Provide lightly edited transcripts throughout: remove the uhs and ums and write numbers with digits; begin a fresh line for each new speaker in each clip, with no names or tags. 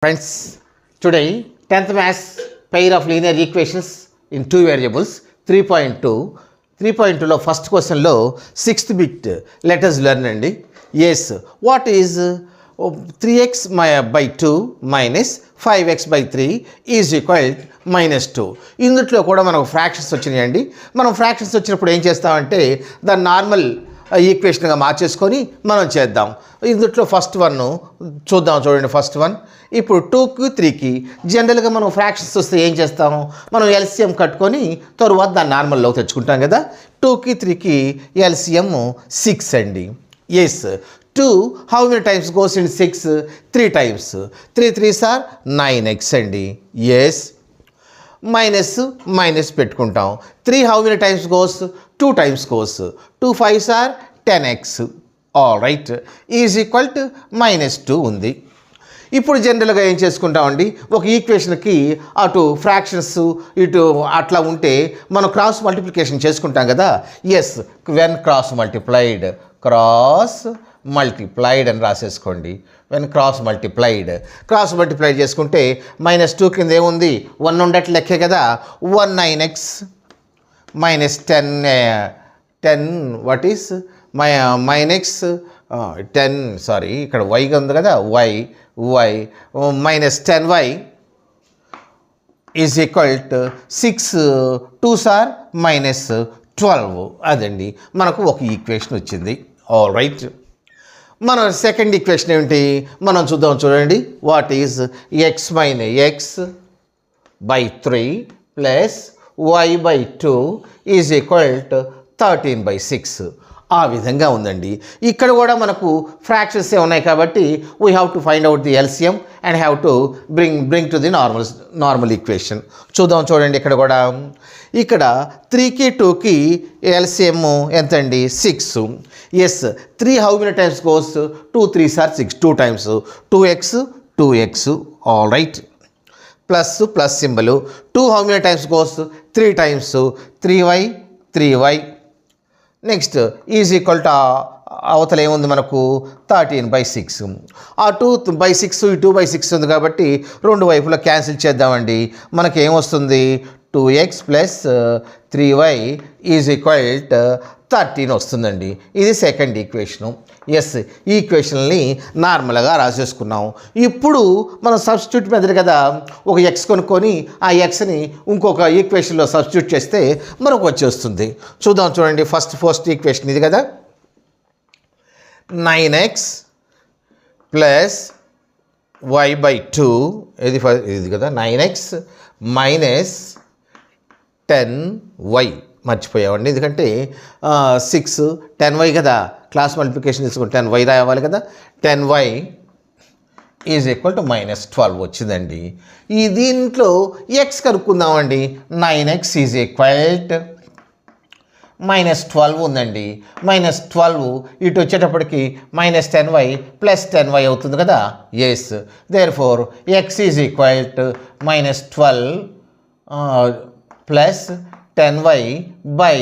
Friends, today 10th maths pair of linear equations in two variables 3.2. 3.2లో first క్వశ్చన్లో 6th bit let us learn అండి. Yes, what is 3x by 2 minus 5x by 3 is equal -2. ఇందులో కూడా మనకు fractions వచ్చినాయండి. మనం fractions వచ్చినప్పుడు ఏం చేస్తామంటే దాన్ని నార్మల్ ఈక్వేషన్గా మార్చేసుకొని మనం చేద్దాం. ఇందులో ఫస్ట్ వన్ చూద్దాం. చూడండి, ఫస్ట్ వన్ ఇప్పుడు 2కి 3కి జనరల్గా మనం ఫ్రాక్షన్స్ వస్తే ఏం చేస్తాము, మనం ఎల్సిఎం కట్టుకొని తరువాత దాన్ని నార్మల్లో తెచ్చుకుంటాం కదా. 2కి 3కి ఎల్సిఎం 6 అండి. Yes, 2 how many times goes in 6? 3 times. 3 3s are 9x అండి. ఎస్, మైనస్ పెట్టుకుంటాం. 3 how many times goes? 2 times goes. 2 5s are 10x. All right, is equal to -2 ఉంది. ఇప్పుడు జనరల్గా ఏం చేసుకుంటామండి, ఒక ఈక్వేషన్కి అటు ఫ్రాక్షన్స్ ఇటు అట్లా ఉంటే మనం క్రాస్ మల్టిప్లికేషన్ చేసుకుంటాం కదా. ఎస్, వెన్ క్రాస్ మల్టిప్లైడ్ అని రాసేసుకోండి. వెన్ క్రాస్ మల్టిప్లైడ్ చేసుకుంటే -2 కింద ఏముంది, 1 ఉండేట్లు లెక్కే కదా. 1 9x minus 10 what is -10 sorry ఇక్కడ వైగా ఉంది కదా, y -10y is equal to 6 2s are -12. అదండి మనకు ఒక ఈక్వేషన్ వచ్చింది. ఆల్ రైట్, మన సెకండ్ ఈక్వేషన్ ఏమిటి మనం చూద్దాం. చూడండి, what is x by 3 plus y by 2 is equal to 13/6. ఆ విధంగా ఉందండి. ఇక్కడ కూడా మనకు ఫ్రాక్షన్స్ ఉన్నాయి కాబట్టి we have to find out the LCM and have to bring to the normal equation. చూద్దాం. చూడండి, ఇక్కడ 3కి 2కి ఎల్సిఎం ఎంత అండి, 6. Yes, 3 how many times goes? 2 3s are 6. 2 times. 2x. All right, plus symbol. 2 how many times goes? 3 times. 3y. Next is equal to అవతల ఏముంది మనకు 13/6. ఆ 2/6 ఈ 2/6 ఉంది కాబట్టి రెండు వైపులా క్యాన్సిల్ చేద్దామండి. మనకి ఏమొస్తుంది, 2x plus 3y is equal to 13 వస్తుందండి. ఇది సెకండ్ ఈక్వేషను. ఎస్, ఈ ఈక్వేషన్ని నార్మల్గా రాసేసుకున్నాం. ఇప్పుడు మనం సబ్స్టిట్యూట్ మెథడ్ కదా, ఒక ఎక్స్ కొనుక్కొని ఆ ఎక్స్ని ఇంకొక ఈక్వేషన్లో సబ్స్టిట్యూట్ చేస్తే మనకు వచ్చేస్తుంది. చూద్దాం. చూడండి, ఫస్ట్ ఈక్వేషన్ ఇది కదా, 9x ప్లస్ y by 2 ఇది కదా, 9x మైనస్ 10y. మర్చిపోయామండి, ఎందుకంటే 6 10y కదా, క్లాస్ మల్టిప్లికేషన్ తీసుకుంటే 10y రావాలి కదా. 10y ఈజ్ ఈక్వల్ టు -12 వచ్చిందండి. ఈ దీంట్లో ఎక్స్ కనుక్కుందామండి. 9x ఈజ్ ఈక్వల్ టు -12 ఉందండి. -12 ఇటు వచ్చేటప్పటికి -10y ప్లస్ 10y అవుతుంది కదా. Yes, therefore x is equal to -12 plus 10y by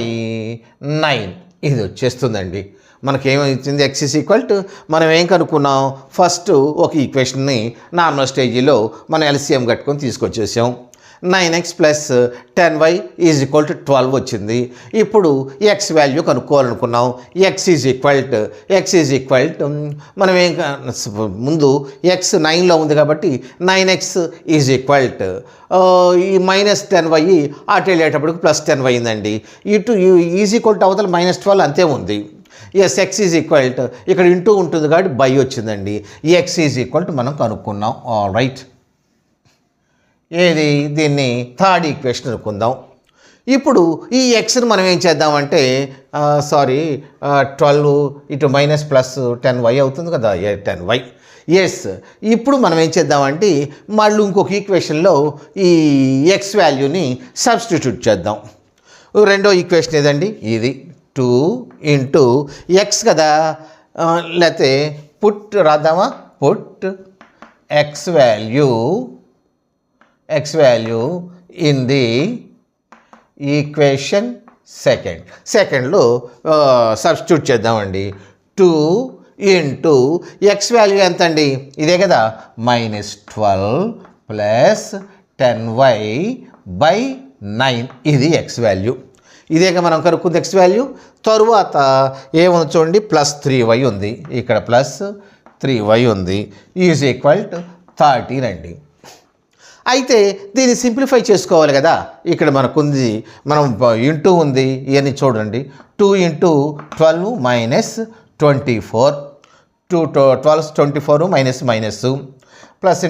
9 ఇది వచ్చేస్తుందండి. మనకేమైంది, x ఈజ్ ఈక్వల్ టు మనం ఏం కనుక్కున్నాం, ఫస్ట్ ఒక ఈక్వేషన్ని నార్మల్ స్టేజీలో మనం ఎల్సిఎం కట్టుకొని తీసుకొచ్చేసాం. 9x plus 10y is equal to 12 వచ్చింది. ఇప్పుడు ఎక్స్ వాల్యూ కనుక్కోవాలనుకున్నాం. ఎక్స్ ఈజ్ ఈక్వల్ టు మనం ముందు ఎక్స్ 9లో ఉంది కాబట్టి 9x ఈజ్ ఈక్వల్ టు ఈ -10y అటు వెళ్ళేటప్పటికి +10y అయిందండి. ఇటు ఈజ్ ఈక్వల్ టు అవతల -12 అంతే ఉంది. Yes, x is equal to ఇక్కడ ఇంటూ ఉంటుంది కాబట్టి బై వచ్చిందండి. ఎక్స్ ఈజ్ ఈక్వల్ టు మనం కనుక్కున్నాం. ఆల్ రైట్, ఏది దీన్ని థర్డ్ ఈక్వేషన్ అనుకుందాం. ఇప్పుడు ఈ ఎక్స్ని మనం ఏం చేద్దామంటే 12 ఇటు -+10y అవుతుంది కదా, 10y. ఎస్, ఇప్పుడు మనం ఏం చేద్దామంటే మళ్ళీ ఇంకొక ఈక్వేషన్లో ఈ ఎక్స్ వాల్యూని సబ్స్టిట్యూట్ చేద్దాం. రెండో ఈక్వేషన్ ఏదండి, ఇది 2 ఇంటూ ఎక్స్ కదా, లేకపోతే పుట్ రాద్దామా, put x value in the equation సెకండ్లో సబ్స్టిట్యూట్ చేద్దామండి. 2 ఇంటూ ఎక్స్ వాల్యూ ఎంత అండి, ఇదే కదా, -12 ప్లస్ 10y/9 ఇది ఎక్స్ వాల్యూ. ఇదేగా మనం కనుక్కుంది ఎక్స్ వాల్యూ. తరువాత ఏముంది చూడండి, +3y ఉంది, ఇక్కడ +3y ఉంది, ఈజ్ ఈక్వల్ టు 13 అండి. అయితే దీన్ని సింప్లిఫై చేసుకోవాలి కదా, ఇక్కడ మనకుంది, మనం ఇంటూ ఉంది, ఇవన్నీ చూడండి, 2 × 12 - 24, 2 12 24 minus plus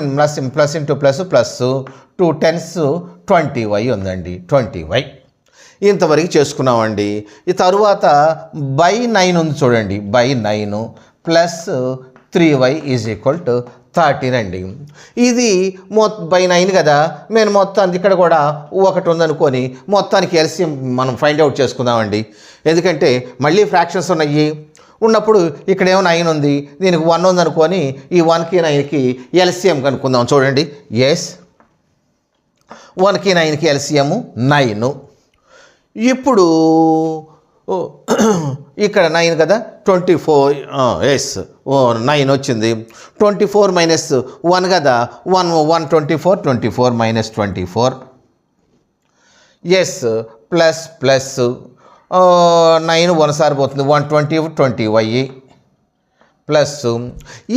into plus 2 10s 20y ఉందండి, 20y. ఇంతవరకు చేసుకున్నామండి. ఈ తరువాత /9 ఉంది చూడండి, /9 plus 3y is equal to 13 అండి. ఇది /9 కదా, నేను మొత్తానికి ఇక్కడ కూడా ఒకటి ఉందనుకొని మొత్తానికి ఎల్సిఎం మనం ఫైండ్ అవుట్ చేసుకుందామండి. ఎందుకంటే మళ్ళీ ఫ్రాక్షన్స్ ఉన్నప్పుడు ఇక్కడ ఏమో 9 ఉంది, దీనికి 1 ఉందనుకొని ఈ 1కి 9కి ఎల్సిఎం కనుక్కుందాం. చూడండి, ఎస్ 1కి 9కి ఎల్సిఎం 9. ఇప్పుడు ఇక్కడ 9 కదా, 24 ఎస్ 9 వచ్చింది. 24 - 1 కదా, 1 24 24 ఎస్ ప్లస్ 9 1 సారి పోతుంది, 120 20y ప్లస్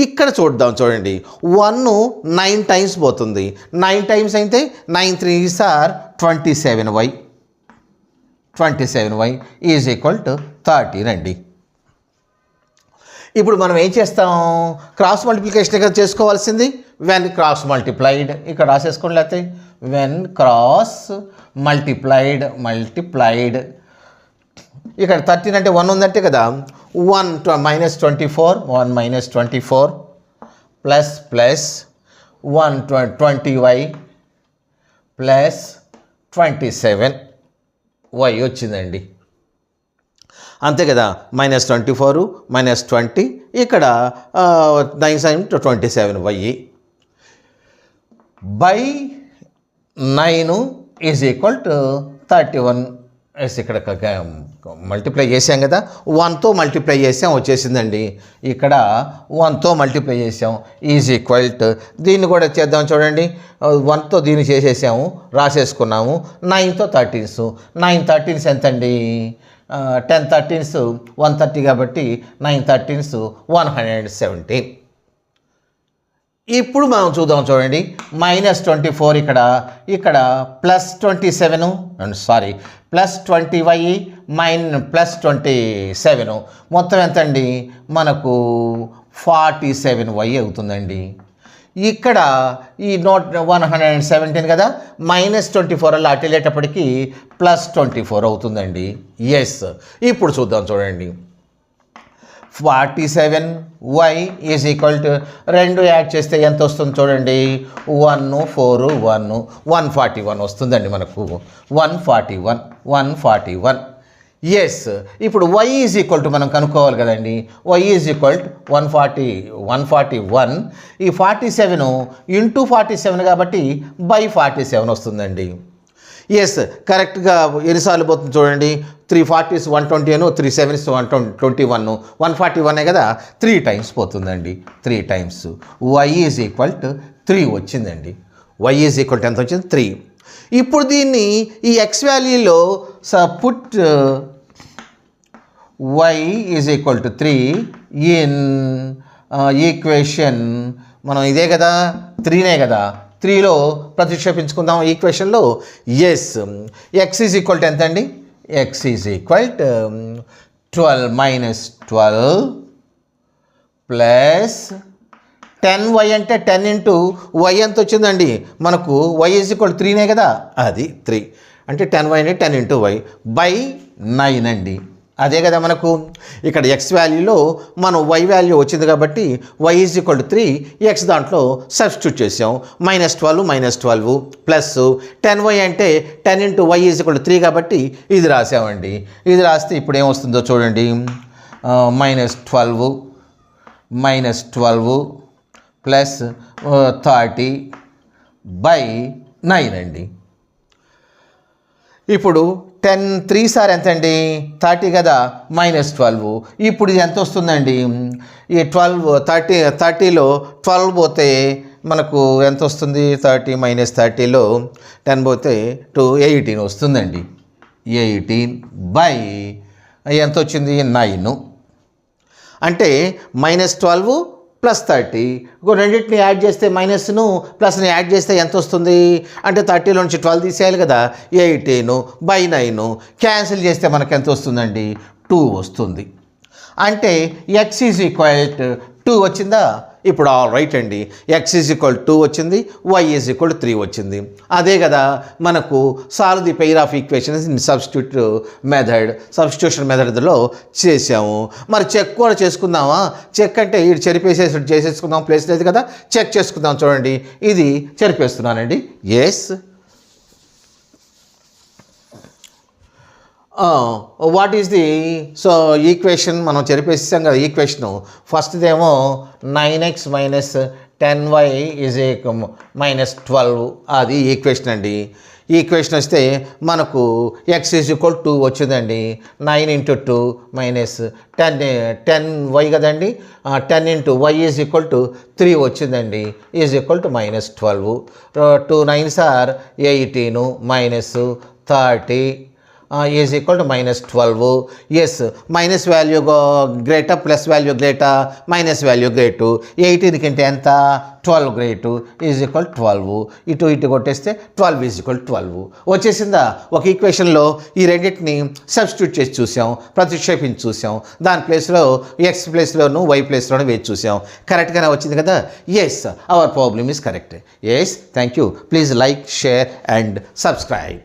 ఇక్కడ చూడండి, 1 9 టైమ్స్ పోతుంది, 9 టైమ్స్ అయితే 9 3s are 27y is equal to 13 అండి. ఇప్పుడు మనం ఏం చేస్తాం, క్రాస్ మల్టిప్లికేషన్ కదా చేసుకోవాల్సింది. వెన్ క్రాస్ మల్టిప్లైడ్ ఇక్కడ రాసేసుకోండి, లేకపోతే వెన్ క్రాస్ మల్టిప్లైడ్ ఇక్కడ 13 అంటే 1 ఉందంటే కదా, 1 -24 ప్లస్ 1 20y ప్లస్ 27y వచ్చిందండి. అంతే కదా, -24 -20 ఇక్కడ 9 × 27y /9 ఈజ్ ఈక్వల్ టు 31. ఇక్కడ మల్టిప్లై చేసాం కదా, 1తో మల్టిప్లై చేసాం వచ్చేసిందండి. ఇక్కడ 1తో మల్టిప్లై చేసాం ఈజ్ ఈక్వల్ టు, దీన్ని కూడా చేద్దాం చూడండి, 1తో దీన్ని చేసేసాము, రాసేసుకున్నాము. 9తో 13s, 9 13s ఎంత అండి, 10 13s 130 కాబట్టి 9 13s 117. ఇప్పుడు మనం చూద్దాం చూడండి, -24 ఇక్కడ +27 +20y +27 మొత్తం ఎంత అండి, మనకు 47y అవుతుందండి. ఇక్కడ ఈ 117 కదా, -24 అలా అటు వెళ్ళేటప్పటికి +24 అవుతుందండి. ఎస్, ఇప్పుడు చూద్దాం చూడండి, 47y is equal to 2 add చేస్తే ఎంత వస్తుంది చూడండి, 1 4 1 141 వస్తుందండి మనకు, 141. ఎస్, ఇప్పుడు y ఈజ్ ఈక్వల్ టు మనం కనుక్కోవాలి కదండి, y ఈజ్ ఈక్వల్ టు 141. ఈ 47 × 47 కాబట్టి /47 వస్తుందండి. ఎస్, కరెక్ట్గా ఎన్నిసార్లు పోతుంది చూడండి, 3 40s 120 3 7s 121 141 కదా, 3 టైమ్స్ పోతుందండి, 3 times. y is equal to 3 వచ్చిందండి. y ఈజ్ ఈక్వల్ టు ఎంత వచ్చింది, 3. ఇప్పుడు దీన్ని ఈ ఎక్స్ వాల్యూలో put y is equal to 3 in equation, మనం ఇదే కదా 3నే కదా, 3లో ప్రతిక్షేపించుకుందాం ఈక్వేషన్లో. Yes, x is equal to ఎంత అండి, x is equal to 12 - 12 plus 10y అంటే 10 × y ఎంత వచ్చిందండి మనకు, y ఈజ్ ఈక్వల్ 3నే కదా, అది 3 అంటే 10y అంటే 10 × y /9 అండి. అదే కదా మనకు ఇక్కడ ఎక్స్ వాల్యూలో మనం y వాల్యూ వచ్చింది కాబట్టి y is equal to 3, x దాంట్లో సబ్స్టిట్యూట్ చేసాం, -12 ప్లస్ 10y అంటే 10 × y ఈజ్ ఈక్వల్ టు 3 కాబట్టి ఇది రాసామండి. ఇది రాస్తే ఇప్పుడు ఏమొస్తుందో చూడండి, -12 ప్లస్ 30/9 అండి. ఇప్పుడు 10 3 సార్ ఎంత అండి 30 కదా -12. ఇప్పుడు ఇది ఎంత వస్తుందండి ఈ 30లో 12 పోతే మనకు ఎంత వస్తుంది 30 - 30లో 10 పోతే 18 వస్తుందండి. 18 ఎంత వచ్చింది 9. అంటే -12 + 30 రెండింటిని యాడ్ చేస్తే మైనస్ను ప్లస్ని యాడ్ చేస్తే ఎంత వస్తుంది అంటే 30లో నుంచి 12 తీసేయాలి కదా 18/9 క్యాన్సిల్ చేస్తే మనకు ఎంత వస్తుందండి 2 వస్తుంది. అంటే x = 2 వచ్చిందా. ఇప్పుడు ఆల్ రైట్ అండి x = 2 వచ్చింది, y = 3 వచ్చింది. అదే కదా మనకు solve the pair of equations in substitution మెథడ్లో చేసాము. మరి చెక్ కూడా చేసుకుందామా. చెక్ అంటే ఇది చేసేసుకుందాం, ప్లేస్ లేదు కదా, చెక్ చేసుకుందాం. చూడండి ఇది చెరిపేస్తున్నానండి. Yes what is the equation మనం చెరిపేసాం కదా ఈక్వేషను. ఫస్ట్దేమో 9x - 10y -12 అది ఈక్వేషన్ అండి. ఈక్వేషన్ వస్తే మనకు x = 2 వచ్చిందండి. 9 × 2 -10y కదండి. 10 × y = 3 వచ్చిందండి. -12. 2 9s are 18 -30 -12. Yes minus value greater plus value greater minus value great. 18 కంటే ఎంత 12 గ్రేటు =12. ఇటు కొట్టేస్తే 12 = 12 వచ్చేసిందా. ఒక ఈక్వేషన్లో ఈ రెండింటిని సబ్స్టిట్యూట్ చేసి చూసాం, ప్రతిక్షేపించి చూసాం. దాని ప్లేస్లో ఎక్స్ ప్లేస్లోను వై ప్లేస్లోను వేసి చూసాం. కరెక్ట్గానే వచ్చింది కదా. Yes our problem is correct. Yes thank you. Please like, share and subscribe.